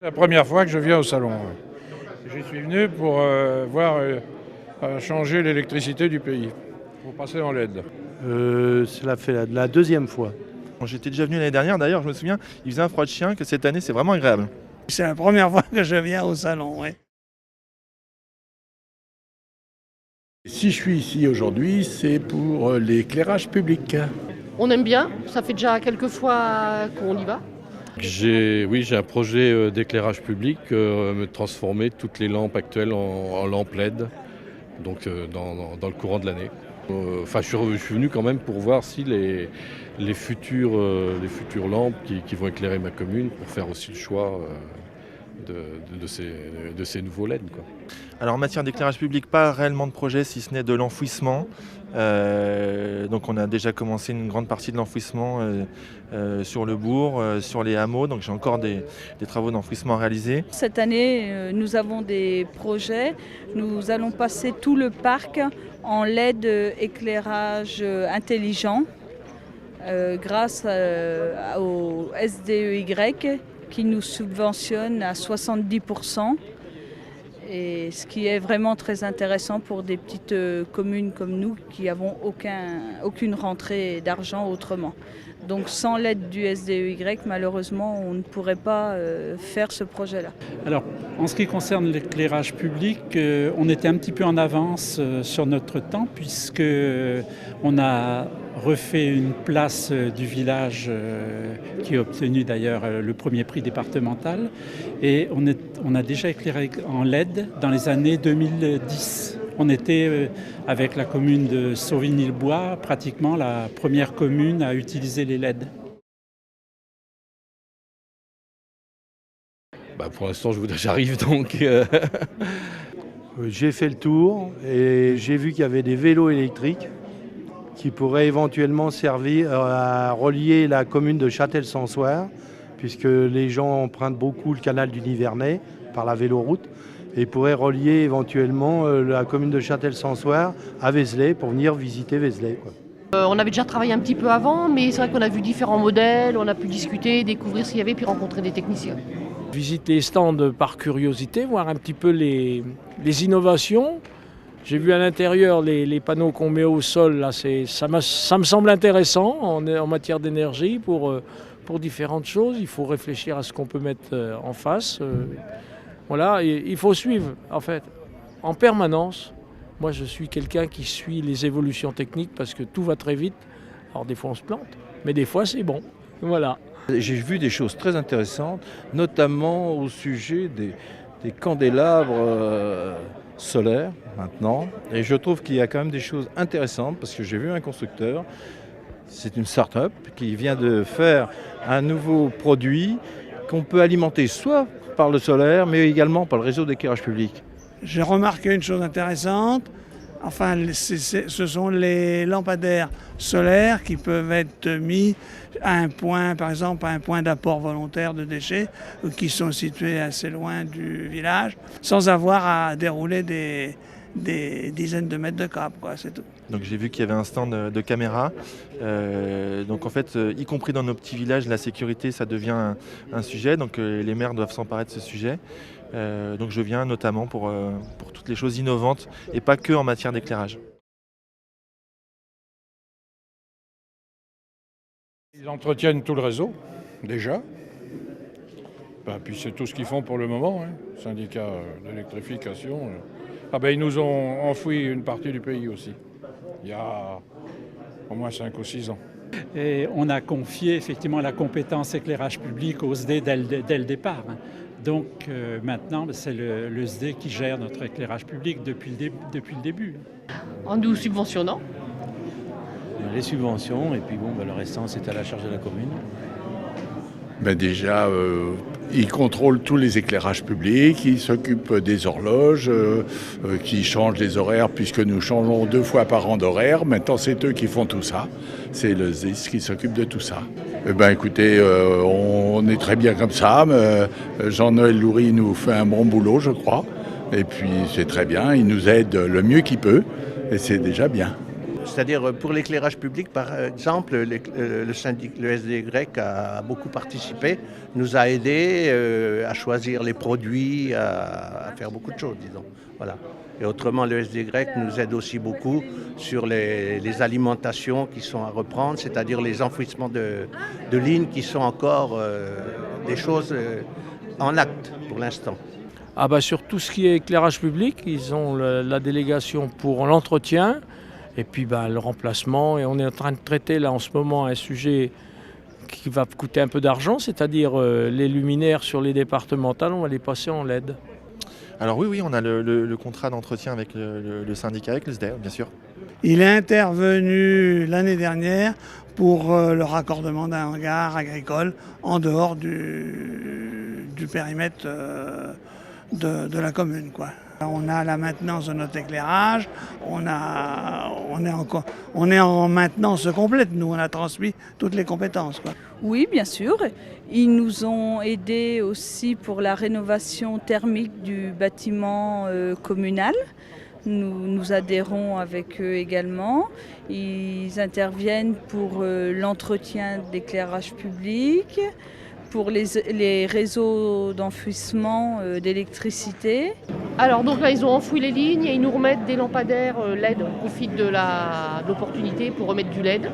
C'est la première fois que je viens au salon. J'y suis venu pour voir changer l'électricité du pays, pour passer en LED. Cela fait la deuxième fois. J'étais déjà venu l'année dernière, d'ailleurs, je me souviens, il faisait un froid de chien, que cette année, c'est vraiment agréable. C'est la première fois que je viens au salon, oui. Si je suis ici aujourd'hui, c'est pour l'éclairage public. On aime bien, ça fait déjà quelques fois qu'on y va. J'ai un projet d'éclairage public, me transformer toutes les lampes actuelles en lampes LED, donc dans le courant de l'année. Je suis venu quand même pour voir si les futures lampes qui vont éclairer ma commune, pour faire aussi le choix de ces nouveaux LED, quoi. Alors en matière d'éclairage public, pas réellement de projet, si ce n'est de l'enfouissement. Donc on a déjà commencé une grande partie de l'enfouissement sur le bourg, sur les hameaux, donc j'ai encore des travaux d'enfouissement à réaliser. Cette année, nous avons des projets. Nous allons passer tout le parc en LED éclairage intelligent grâce au SDEY qui nous subventionne à 70%. Et ce qui est vraiment très intéressant pour des petites communes comme nous qui n'avons aucune rentrée d'argent autrement. Donc sans l'aide du SDEY, malheureusement, on ne pourrait pas faire ce projet-là. Alors, en ce qui concerne l'éclairage public, on était un petit peu en avance sur notre temps puisque on a refait une place du village qui a obtenu d'ailleurs le premier prix départemental et on a déjà éclairé en LED dans les années 2010. On était avec la commune de Sauvigny-le-Bois pratiquement la première commune à utiliser les LED. Pour l'instant, j'arrive donc. J'ai fait le tour et j'ai vu qu'il y avait des vélos électriques qui pourraient éventuellement servir à relier la commune de Châtel-Sansoire, puisque les gens empruntent beaucoup le canal du Nivernais par la véloroute, et pourraient relier éventuellement la commune de Châtel-Sansoire à Vézelay pour venir visiter Vézelay, quoi. On avait déjà travaillé un petit peu avant, mais c'est vrai qu'on a vu différents modèles, on a pu discuter, découvrir ce qu'il y avait, puis rencontrer des techniciens. Visiter les stands par curiosité, voir un petit peu les innovations. J'ai vu à l'intérieur les panneaux qu'on met au sol, là, ça me semble intéressant en matière d'énergie pour différentes choses. Il faut réfléchir à ce qu'on peut mettre en face. Voilà, et il faut suivre en fait en permanence. Moi je suis quelqu'un qui suit les évolutions techniques parce que tout va très vite. Alors des fois on se plante, mais des fois c'est bon. Voilà. J'ai vu des choses très intéressantes, notamment au sujet des candélabres solaires maintenant. Et je trouve qu'il y a quand même des choses intéressantes parce que j'ai vu un constructeur, c'est une start-up qui vient de faire un nouveau produit qu'on peut alimenter soit par le solaire, mais également par le réseau d'éclairage public. J'ai remarqué une chose intéressante. Enfin, ce sont les lampadaires solaires qui peuvent être mis à un point, par exemple, à un point d'apport volontaire de déchets qui sont situés assez loin du village, sans avoir à dérouler des dizaines de mètres de câbles, quoi, c'est tout. Donc j'ai vu qu'il y avait un stand de caméras. Donc en fait, y compris dans nos petits villages, la sécurité, ça devient un sujet. Donc les maires doivent s'emparer de ce sujet. Donc je viens notamment pour toutes les choses innovantes et pas que en matière d'éclairage. Ils entretiennent tout le réseau, déjà. Puis c'est tout ce qu'ils font pour le moment, hein. Syndicat d'électrification. Ils nous ont enfoui une partie du pays aussi, il y a au moins 5 ou 6 ans. Et on a confié effectivement la compétence éclairage public au SDE dès le départ. Donc maintenant, c'est le SDE qui gère notre éclairage public depuis le début. En nous subventionnant. Les subventions, et puis le restant, c'est à la charge de la commune. Déjà, ils contrôlent tous les éclairages publics, ils s'occupent des horloges, qui changent les horaires, puisque nous changeons 2 fois par an d'horaire. Maintenant, c'est eux qui font tout ça. C'est le SDIS qui s'occupe de tout ça. Écoutez, on est très bien comme ça. Jean-Noël Loury nous fait un bon boulot, je crois. Et puis, c'est très bien. Il nous aide le mieux qu'il peut. Et c'est déjà bien. C'est-à-dire pour l'éclairage public, par exemple, le SDY a beaucoup participé, nous a aidés à choisir les produits, à faire beaucoup de choses, disons. Voilà. Et autrement, le SDY nous aide aussi beaucoup sur les alimentations qui sont à reprendre, c'est-à-dire les enfouissements de lignes qui sont encore des choses en acte pour l'instant. Ah bah sur tout ce qui est éclairage public, ils ont la délégation pour l'entretien et puis le remplacement. Et on est en train de traiter là en ce moment un sujet qui va coûter un peu d'argent, c'est-à-dire les luminaires sur les départementales, on va les passer en LED. Alors oui, on a le contrat d'entretien avec le syndicat, avec le SDER, bien sûr. Il est intervenu l'année dernière pour le raccordement d'un hangar agricole en dehors du périmètre de la commune, quoi. On a la maintenance de notre éclairage, on est en maintenance complète, nous on a transmis toutes les compétences, quoi. Oui, bien sûr. Ils nous ont aidés aussi pour la rénovation thermique du bâtiment communal. Nous adhérons avec eux également. Ils interviennent pour l'entretien d'éclairage public, pour les réseaux d'enfouissement d'électricité. Alors donc là ils ont enfoui les lignes et ils nous remettent des lampadaires LED. On profite de l'opportunité pour remettre du LED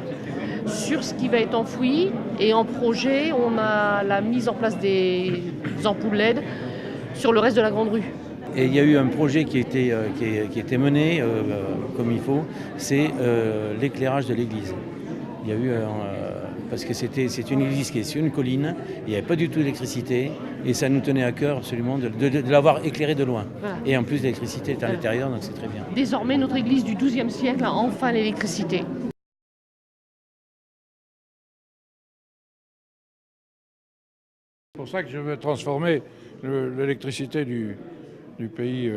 sur ce qui va être enfoui. Et en projet on a la mise en place des ampoules LED sur le reste de la grande rue. Et il y a eu un projet qui a été mené comme il faut, c'est l'éclairage de l'église. Il y a eu parce que c'est une église qui est sur une colline, il n'y avait pas du tout d'électricité et ça nous tenait à cœur absolument de l'avoir éclairée de loin. Voilà. Et en plus l'électricité est à l'intérieur, donc c'est très bien. Désormais notre église du XIIe siècle a enfin l'électricité. C'est pour ça que je veux transformer l'électricité du pays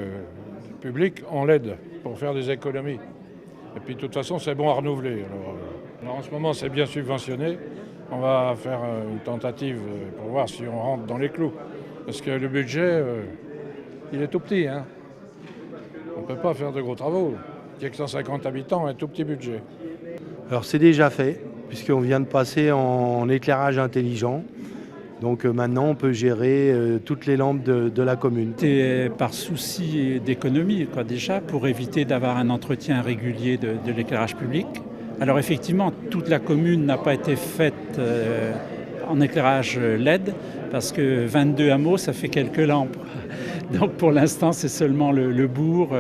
public en LED pour faire des économies. Et puis de toute façon c'est bon à renouveler. Alors, en ce moment c'est bien subventionné. On va faire une tentative pour voir si on rentre dans les clous. Parce que le budget, il est tout petit. Hein. On ne peut pas faire de gros travaux. Il n'y a que 150 habitants, un tout petit budget. Alors c'est déjà fait, puisqu'on vient de passer en éclairage intelligent. Donc maintenant, on peut gérer toutes les lampes de la commune. C'est par souci d'économie, déjà, pour éviter d'avoir un entretien régulier de l'éclairage public. Alors effectivement, toute la commune n'a pas été faite en éclairage LED, parce que 22 hameaux, ça fait quelques lampes. Donc pour l'instant, c'est seulement le bourg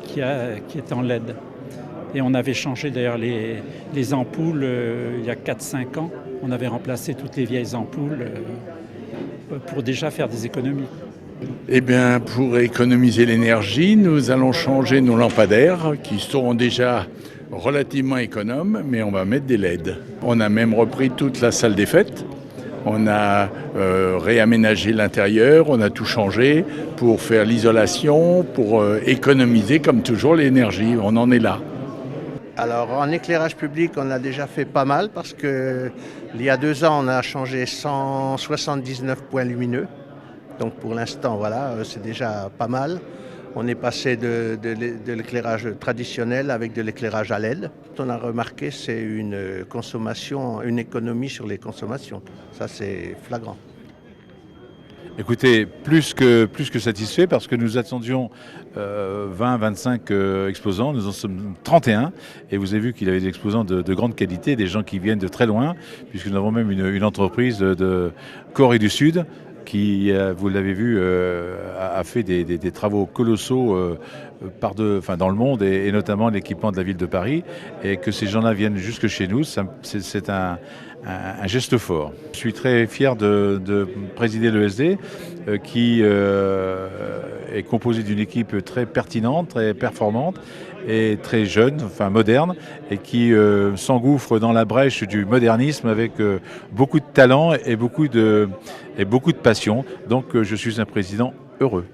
qui est en LED. Et on avait changé d'ailleurs les ampoules il y a 4-5 ans. On avait remplacé toutes les vieilles ampoules pour déjà faire des économies. Eh bien, pour économiser l'énergie, nous allons changer nos lampadaires qui sont déjà relativement économes, mais on va mettre des LED. On a même repris toute la salle des fêtes. On a réaménagé l'intérieur, on a tout changé pour faire l'isolation, pour économiser comme toujours l'énergie. On en est là. Alors en éclairage public, on a déjà fait pas mal parce que il y a 2 ans, on a changé 179 points lumineux. Donc pour l'instant, voilà, c'est déjà pas mal. On est passé de l'éclairage traditionnel avec de l'éclairage à LED. On a remarqué c'est une économie sur les consommations. Ça c'est flagrant. Écoutez, plus que satisfait parce que nous attendions 20-25 exposants, nous en sommes 31 et vous avez vu qu'il y avait des exposants de grande qualité, des gens qui viennent de très loin puisque nous avons même une entreprise de Corée du Sud qui, vous l'avez vu, a fait des travaux colossaux dans le monde et notamment l'équipement de la ville de Paris et que ces gens-là viennent jusque chez nous, c'est un geste fort. Je suis très fier de présider l'ESD qui est composé d'une équipe très pertinente, très performante et très jeune, moderne, et qui s'engouffre dans la brèche du modernisme avec beaucoup de talent et beaucoup de passion. Donc je suis un président heureux.